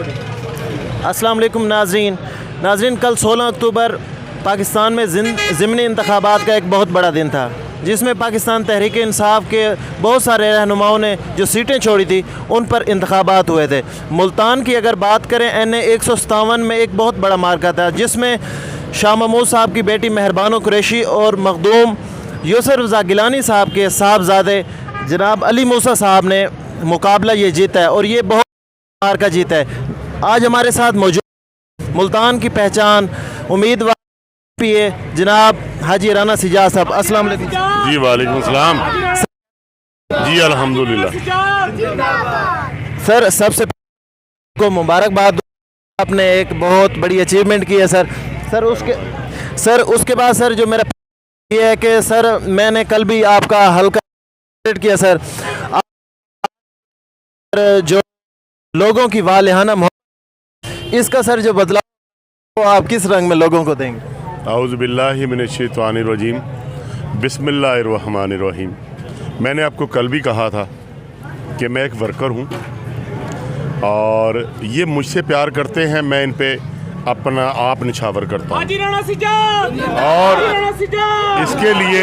अस्सलाम वालेकुम नाज़रीन, कल 16 अक्टूबर पाकिस्तान में ज़िमनी इंतखाबात का एक बहुत बड़ा दिन था, जिसमें पाकिस्तान तहरीक इंसाफ के बहुत सारे रहनुमाओं ने जो सीटें छोड़ी थी उन पर इंतखाबात हुए थे। मुल्तान की अगर बात करें, NA 157 में एक बहुत बड़ा मार्का था, जिसमें शाह महमूद साहब की बेटी मेहरबानो कुरैशी और मखदूम यूसुफ रज़ा गिलानी साहब के साहबजादे जनाब अली मूसा साहब ने मुकाबला ये जीता है और ये बहुत मार्का जीता है। आज हमारे साथ मौजूद मुल्तान की पहचान उम्मीदवार पीए जनाब हाजी राना सिजाज साहब। अस्सलाम वालेकुम। जी वालेकुम सलाम। जी अल्हम्दुलिल्लाह। सर, सबसे पहले को मुबारकबाद, आपने एक बहुत बड़ी अचीवमेंट की है सर। उसके बाद सर जो मेरा ये है कि सर मैंने कल भी आपका हल्का किया सर, जो लोगों की वालिहाना मोहब्बत, इसका सर जो बदलाव तो आप किस रंग में लोगों को देंगे? आऊज़ु बिल्लाहि मिनश शैतानिर रजीम, बिस्मिल्लाहिर रहमानिर रहीम। मैंने आपको कल भी कहा था कि मैं एक वर्कर हूँ और ये मुझसे प्यार करते हैं, मैं इन पे अपना आप निछावर करता हूँ और इसके लिए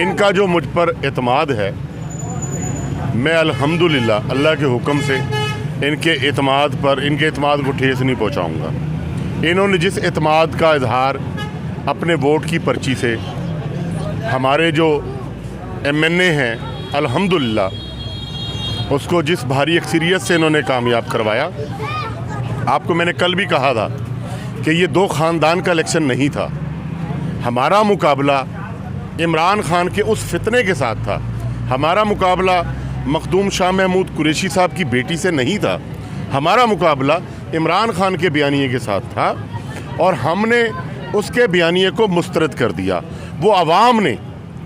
इनका जो मुझ पर एतमाद है, मैं अल्हम्दुलिल्लाह अल्लाह के हुक्म से इनके एतमाद को ठेस नहीं पहुँचाऊँगा। इन्होंने जिस एतमाद का इजहार अपने वोट की पर्ची से हमारे जो MNA हैं अल्हम्दुलिल्लाह उसको जिस भारी अक्सरियत से इन्होंने कामयाब करवाया। आपको मैंने कल भी कहा था कि ये दो ख़ानदान का इलेक्शन नहीं था, हमारा मुकाबला इमरान खान के उस फितने के साथ था, हमारा मुकाबला मखदूम शाह महमूद कुरैशी साहब की बेटी से नहीं था, हमारा मुकाबला इमरान खान के बयानिए के साथ था और हमने उसके बयानिए को मुस्तरद कर दिया। वो अवाम ने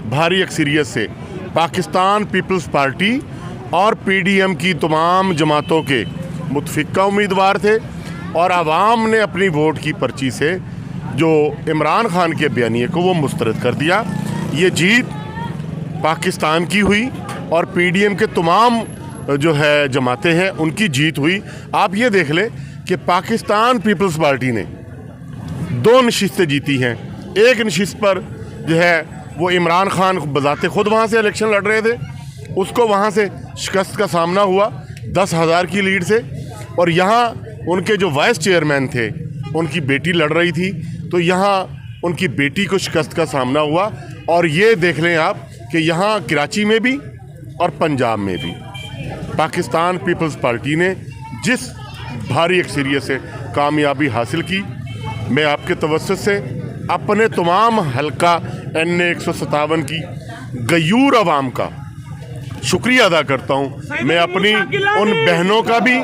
भारी अक्सरियत से पाकिस्तान पीपल्स पार्टी और PDM की तमाम जमातों के मुतफिका उम्मीदवार थे और आवाम ने अपनी वोट की पर्ची से जो इमरान खान के बयानिए को वो मुस्तरद कर दिया। ये जीत पाकिस्तान की हुई और PDM के तमाम जो है जमातें हैं उनकी जीत हुई। आप ये देख लें कि पाकिस्तान पीपल्स पार्टी ने 2 नशिस्तें जीती हैं। एक नशिस्त पर जो है वो इमरान खान बजाते खुद वहाँ से इलेक्शन लड़ रहे थे, उसको वहाँ से शिकस्त का सामना हुआ 10,000 की लीड से, और यहाँ उनके जो वाइस चेयरमैन थे उनकी बेटी लड़ रही थी, तो यहाँ उनकी बेटी को शिकस्त का सामना हुआ। और ये देख लें आप कि यहाँ कराची में भी और पंजाब में भी पाकिस्तान पीपल्स पार्टी ने जिस भारी अक्सरियत से कामयाबी हासिल की, मैं आपके तवज्जुह से अपने तमाम हल्का NA 157 की गयूर आवाम का शुक्रिया अदा करता हूँ। मैं अपनी उन बहनों का भी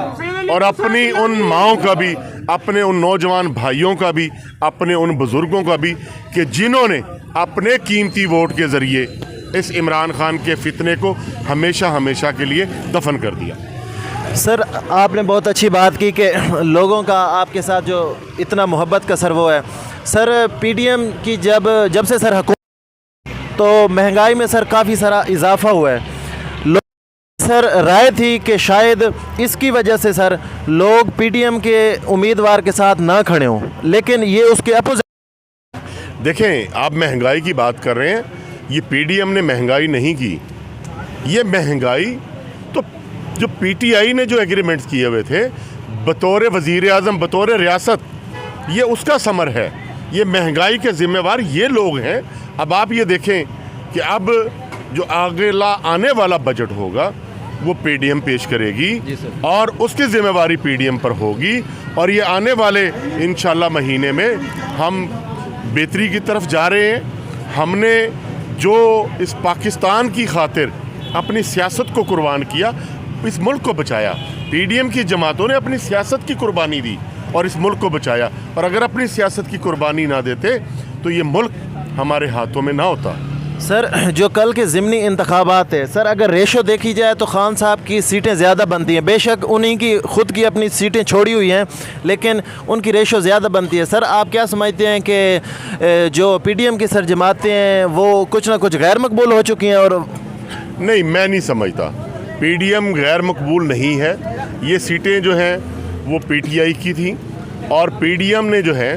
और अपनी उन माओं का भी, अपने उन नौजवान भाइयों का भी, अपने उन बुज़ुर्गों का भी कि जिन्होंने अपने कीमती वोट के ज़रिए इस इमरान खान के फितने को हमेशा हमेशा के लिए दफन कर दिया। सर, आपने बहुत अच्छी बात की कि लोगों का आपके साथ जो इतना मोहब्बत का सर वो है। सर, PDM की जब से सर हुकूमत, तो महंगाई में सर काफ़ी सारा इजाफा हुआ है। सर राय थी कि शायद इसकी वजह से सर लोग PDM के उम्मीदवार के साथ ना खड़े हों, लेकिन ये उसके अपोजिट। देखें, आप महंगाई की बात कर रहे हैं, ये PDM ने महंगाई नहीं की, ये महंगाई तो जो PTI ने जो एग्रीमेंट्स किए हुए थे बतौर वज़ीर आज़म, बतौर रियासत, ये उसका समर है। ये महंगाई के ज़िम्मेवार ये लोग हैं। अब आप ये देखें कि अब जो आने वाला बजट होगा वो PDM पेश करेगी और उसकी ज़िम्मेवारी PDM पर होगी, और ये आने वाले इंशाल्लाह महीने में हम बेहतरी की तरफ जा रहे हैं। हमने जो इस पाकिस्तान की खातिर अपनी सियासत को कुर्बान किया, इस मुल्क को बचाया, PDM की जमातों ने अपनी सियासत की कुर्बानी दी और इस मुल्क को बचाया, और अगर अपनी सियासत की कुर्बानी ना देते तो ये मुल्क हमारे हाथों में ना होता। सर, जो कल के ज़िमनी इंतखाबात है सर, अगर रेशो देखी जाए तो खान साहब की सीटें ज़्यादा बनती हैं। बेशक उन्हीं की खुद की अपनी सीटें छोड़ी हुई हैं, लेकिन उनकी रेशो ज़्यादा बनती है। सर, आप क्या समझते हैं कि जो PDM की सर जमातें हैं वो कुछ ना कुछ गैर मकबूल हो चुकी हैं? और नहीं, मैं नहीं समझता PDM गैर मकबूल नहीं है। ये सीटें जो हैं वो पीटीआई की थी और पीडीएम ने जो है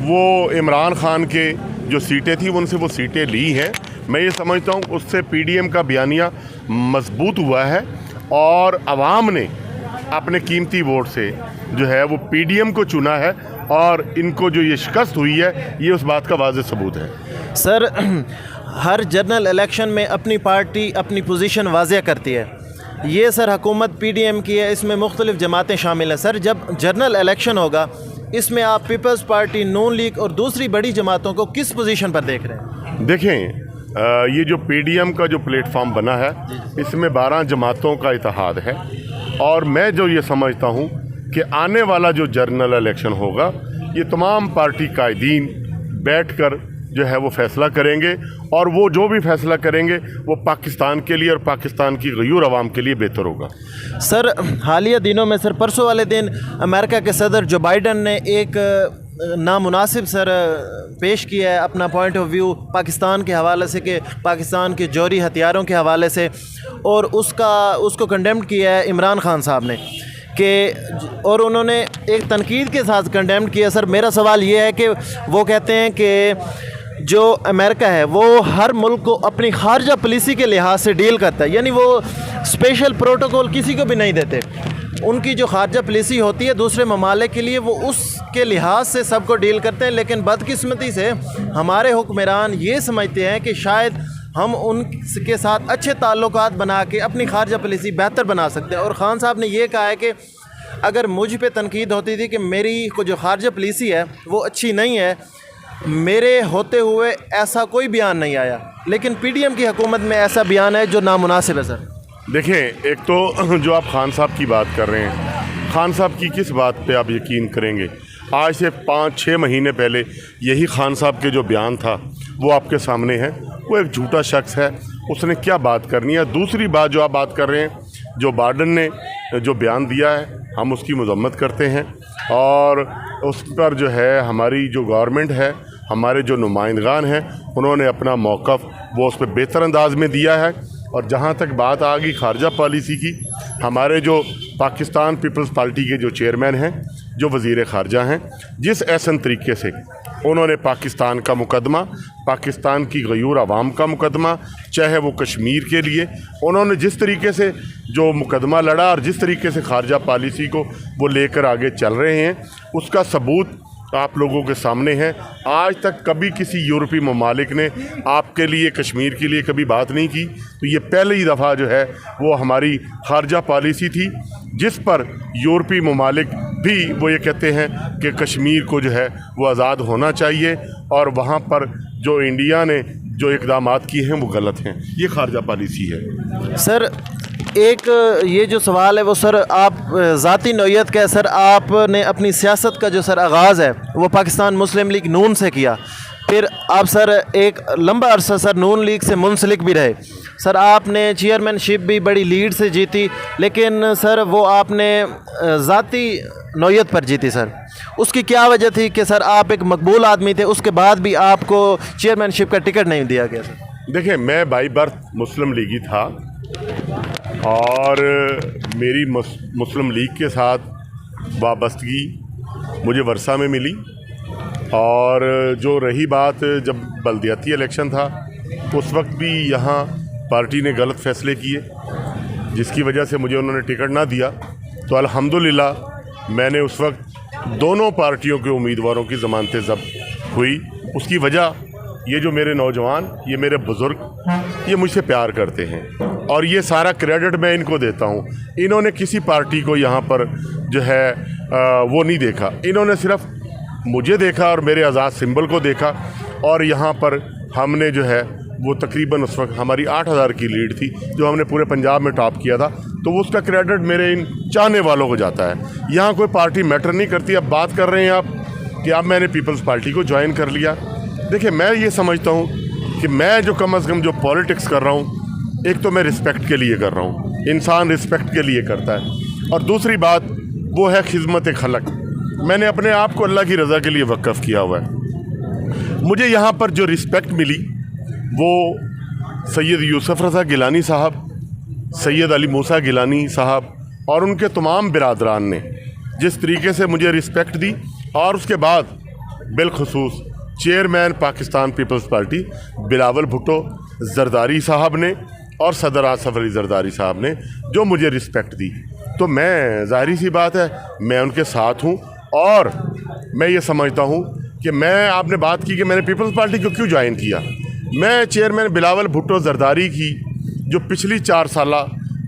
वो इमरान खान के जो सीटें थी उनसे वो सीटें ली हैं। मैं ये समझता हूँ उससे पीडीएम का बयानिया मजबूत हुआ है और आवाम ने अपने कीमती वोट से जो है वो पीडीएम को चुना है और इनको जो ये शिकस्त हुई है ये उस बात का वाज़ेह सबूत है। सर हर जनरल इलेक्शन में अपनी पार्टी अपनी पोजीशन वाज़ेह करती है। ये सर हुकूमत पीडीएम की है, इसमें मुख्तलिफ़ जमातें शामिल हैं। सर जब जनरल इलेक्शन होगा इसमें आप पीपल्स पार्टी, नून लीग और दूसरी बड़ी जमातों को किस पोजीशन पर देख रहे हैं? देखें, ये जो पीडीएम का जो प्लेटफॉर्म बना है इसमें 12 जमातों का इत्तेहाद है और मैं जो ये समझता हूँ कि आने वाला जो जनरल इलेक्शन होगा ये तमाम पार्टी कायदीन बैठकर जो है वो फ़ैसला करेंगे और वो जो भी फ़ैसला करेंगे वो पाकिस्तान के लिए और पाकिस्तान की गयूर आवाम के लिए बेहतर होगा। सर हालिया दिनों में सर परसों वाले दिन अमेरिका के सदर जो बाइडन ने एक नामुनासिब सर पेश किया है अपना पॉइंट ऑफ व्यू पाकिस्तान के हवाले से कि पाकिस्तान के जौहरी हथियारों के हवाले से, और उसको कंडेम किया है इमरान खान साहब ने कि, और उन्होंने एक तनकीद के साथ कंडेम किया। सर मेरा सवाल ये है कि वो कहते हैं कि जो अमेरिका है वो हर मुल्क को अपनी खारजा पॉलिसी के लिहाज से डील करता है, यानी वो स्पेशल प्रोटोकॉल किसी को भी नहीं देते। उनकी जो खारजा पॉलिसी होती है दूसरे ममालिक के लिए वो उसके लिहाज से सबको डील करते हैं। लेकिन बदकिस्मती से हमारे हुक्मरान ये समझते हैं कि शायद हम उनके साथ अच्छे ताल्लुकात बना के अपनी खारजा पॉलिसी बेहतर बना सकते हैं। और ख़ान साहब ने ये कहा है कि अगर मुझ पे तनकीद होती थी कि मेरी को जो खारजा पॉलिसी है वो अच्छी नहीं है, मेरे होते हुए ऐसा कोई बयान नहीं आया, लेकिन पीडीएम की हुकूमत में ऐसा बयान है जो नामुनासिब है। सर देखें, एक तो जो आप खान साहब की बात कर रहे हैं, खान साहब की किस बात पे आप यकीन करेंगे? आज से 5-6 महीने पहले यही खान साहब के जो बयान था वो आपके सामने है। वो एक झूठा शख्स है, उसने क्या बात करनी है। दूसरी बात जो आप बात कर रहे हैं, जो बाइडन ने जो बयान दिया है हम उसकी मजम्मत करते हैं और उस पर जो है हमारी जो गवर्नमेंट है, हमारे जो नुमाइंदगान हैं उन्होंने अपना मौक़िफ़ वो उस पर बेहतर अंदाज में दिया है। और जहाँ तक बात आ गई खारजा पॉलिसी की, हमारे जो पाकिस्तान पीपल्स पार्टी के जो चेयरमैन हैं, जो वज़ीर ख़ारजा हैं, जिस ऐसन तरीके से उन्होंने पाकिस्तान का मुकदमा, पाकिस्तान की गयूर आवाम का मुकदमा, चाहे वो कश्मीर के लिए उन्होंने जिस तरीके से जो मुकदमा लड़ा और जिस तरीके से खारजा पॉलिसी को वो लेकर आगे चल रहे हैं, उसका सबूत आप लोगों के सामने है। आज तक कभी किसी यूरोपीय ममालिक ने आपके लिए, कश्मीर के लिए कभी बात नहीं की। तो ये पहली दफ़ा जो है वो हमारी खारजा पॉलिसी थी जिस पर यूरोपीय ममालिक भी वो ये कहते हैं कि कश्मीर को जो है वो आज़ाद होना चाहिए और वहाँ पर जो इंडिया ने जो इक़दामात किए हैं वो गलत हैं। ये खारजा पॉलिसी है। सर एक ये जो सवाल है वो सर आप ज़ाती नौयत का है। सर आपने अपनी सियासत का जो सर आगाज़ है वो पाकिस्तान मुस्लिम लीग नून से किया, फिर आप सर एक लंबा अरसा सर नून लीग से मुंसलिक भी रहे। सर आपने चेयरमैनशिप भी बड़ी लीड से जीती, लेकिन सर वो आपने ज़ाती नौयत पर जीती। सर उसकी क्या वजह थी कि सर आप एक मकबूल आदमी थे, उसके बाद भी आपको चेयरमैनशिप का टिकट नहीं दिया गया? सर देखिए, मैं बाई बर्थ मुस्लिम लीगी था और मेरी मुस्लिम लीग के साथ वाबस्तगी मुझे वर्षा में मिली। और जो रही बात जब बल्दियाती इलेक्शन था उस वक्त भी यहाँ पार्टी ने गलत फ़ैसले किए जिसकी वजह से मुझे उन्होंने टिकट ना दिया। तो अल्हम्दुलिल्लाह मैंने उस वक्त दोनों पार्टियों के उम्मीदवारों की ज़मानतें ज़ब्त हुई। उसकी वजह ये जो मेरे नौजवान, ये मेरे बुज़ुर्ग, ये मुझसे प्यार करते हैं और ये सारा क्रेडिट मैं इनको देता हूँ। इन्होंने किसी पार्टी को यहाँ पर जो है वो नहीं देखा, इन्होंने सिर्फ मुझे देखा और मेरे आज़ाद सिंबल को देखा। और यहाँ पर हमने जो है वो तकरीबन उस वक्त हमारी 8000 की लीड थी जो हमने पूरे पंजाब में टॉप किया था। तो उसका क्रेडिट मेरे इन चाहने वालों को जाता है। यहाँ कोई पार्टी मैटर नहीं करती। अब बात कर रहे हैं आप कि अब मैंने पीपल्स पार्टी को ज्वाइन कर लिया। देखिए, मैं ये समझता हूँ कि मैं जो कम अज़ कम जो पॉलिटिक्स कर रहा हूँ, एक तो मैं रिस्पेक्ट के लिए कर रहा हूँ, इंसान रिस्पेक्ट के लिए करता है, और दूसरी बात वो है खिदमत खलक। मैंने अपने आप को अल्लाह की रज़ा के लिए वक़्फ़ किया हुआ है। मुझे यहाँ पर जो रिस्पेक्ट मिली वो सैयद यूसुफ रज़ा गिलानी साहब, सैयद अली मूसा गिलानी साहब और उनके तमाम बिरादरान ने जिस तरीके से मुझे रिस्पेक्ट दी, और उसके बाद बिलखुसूस chairman Pakistan peoples party Bilawal Bhutto Zardari sahab ने और सदर आसफ अली जरदारी साहब ने जो मुझे रिस्पेक्ट दी, तो मैं ज़ाहिर सी बात है मैं उनके साथ हूँ। और मैं ये समझता हूँ कि मैं, आपने बात की कि मैंने पीपल्स पार्टी को क्यों ज्वाइन किया, मैं चेयरमैन बिलावल भुट्टो जरदारी की जो पिछली 4 साल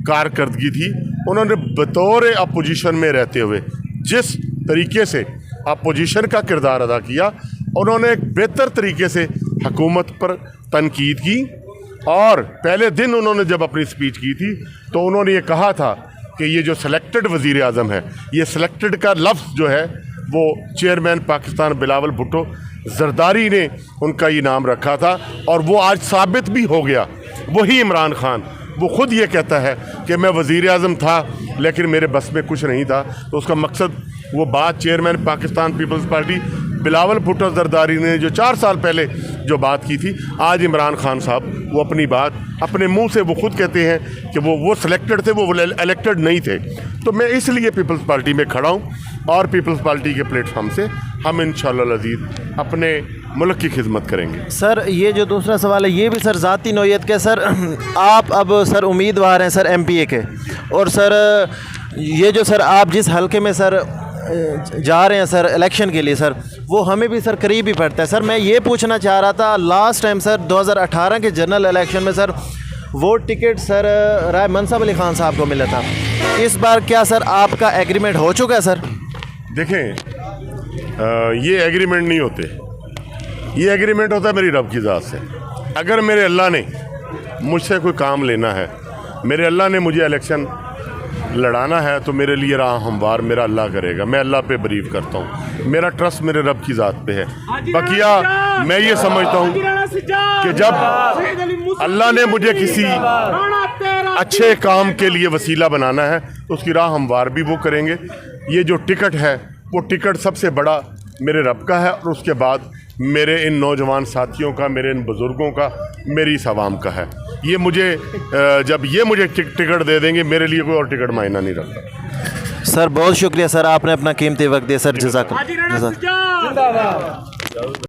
कारकर्दगी थी, उन्होंने बतौर अपोजिशन में रहते हुए जिस तरीके से अपोजिशन का किरदार अदा किया, उन्होंने एक बेहतर तरीके से हुकूमत पर तनकीद की। और पहले दिन उन्होंने जब अपनी स्पीच की थी तो उन्होंने ये कहा था कि ये जो सिलेक्टेड वज़ीर आज़म है, ये सिलेक्टेड का लफ्ज़ जो है वो चेयरमैन पाकिस्तान बिलावल भुट्टो जरदारी ने उनका ये नाम रखा था, और वो आज साबित भी हो गया। वही इमरान खान, वो ख़ुद ये कहता है कि मैं वज़ीर आज़म था लेकिन मेरे बस में कुछ नहीं था, तो उसका मकसद वो बात chairman Pakistan peoples party Bilawal Bhutto Zardari ने जो 4 साल पहले जो बात की थी, आज इमरान खान साहब वो अपनी बात अपने मुंह से वो खुद कहते हैं कि वो सिलेक्टेड थे, वो इलेक्टेड नहीं थे। तो मैं इसलिए पीपल्स पार्टी में खड़ा हूँ, और पीपल्स पार्टी के प्लेटफॉर्म से हम इंशाअल्लाह अज़ीज़ अपने मुल्क की खिदमत करेंगे। सर ये जो दूसरा सवाल है ये भी सर ज़ाती नौयत के। सर आप अब सर उम्मीदवार हैं सर MPA के, और सर ये जो सर आप जिस हलके में सर जा रहे हैं सर इलेक्शन के लिए, सर वो हमें भी सर करीब ही पड़ता है। सर मैं ये पूछना चाह रहा था, लास्ट टाइम सर 2018 के जनरल इलेक्शन में सर वो टिकट सर राय मनसब अली ख़ान साहब को मिला था, इस बार क्या सर आपका एग्रीमेंट हो चुका है? सर देखें, ये एग्रीमेंट नहीं होते, ये एग्रीमेंट होता है मेरी रब की ज़ात से। अगर मेरे अल्लाह ने मुझसे कोई काम लेना है, मेरे अल्लाह ने मुझे इलेक्शन लड़ाना है, तो मेरे लिए राह हमवार मेरा अल्लाह करेगा। मैं अल्लाह पे बिलीव करता हूँ, मेरा ट्रस्ट मेरे रब की ज़ात पे है। बकिया मैं ये समझता हूँ कि जब अल्लाह ने मुझे किसी अच्छे काम के लिए वसीला बनाना है तो उसकी राह हमवार भी वो करेंगे। ये जो टिकट है वो टिकट सबसे बड़ा मेरे रब का है, और उसके बाद मेरे इन नौजवान साथियों का, मेरे इन बुज़ुर्गों का, मेरी इस आवाम का है। ये मुझे जब ये मुझे टिकट दे देंगे, मेरे लिए कोई और टिकट मायना नहीं रखता। सर बहुत शुक्रिया सर, आपने अपना कीमती वक्त दिया सर, जज़ाकल्लाह।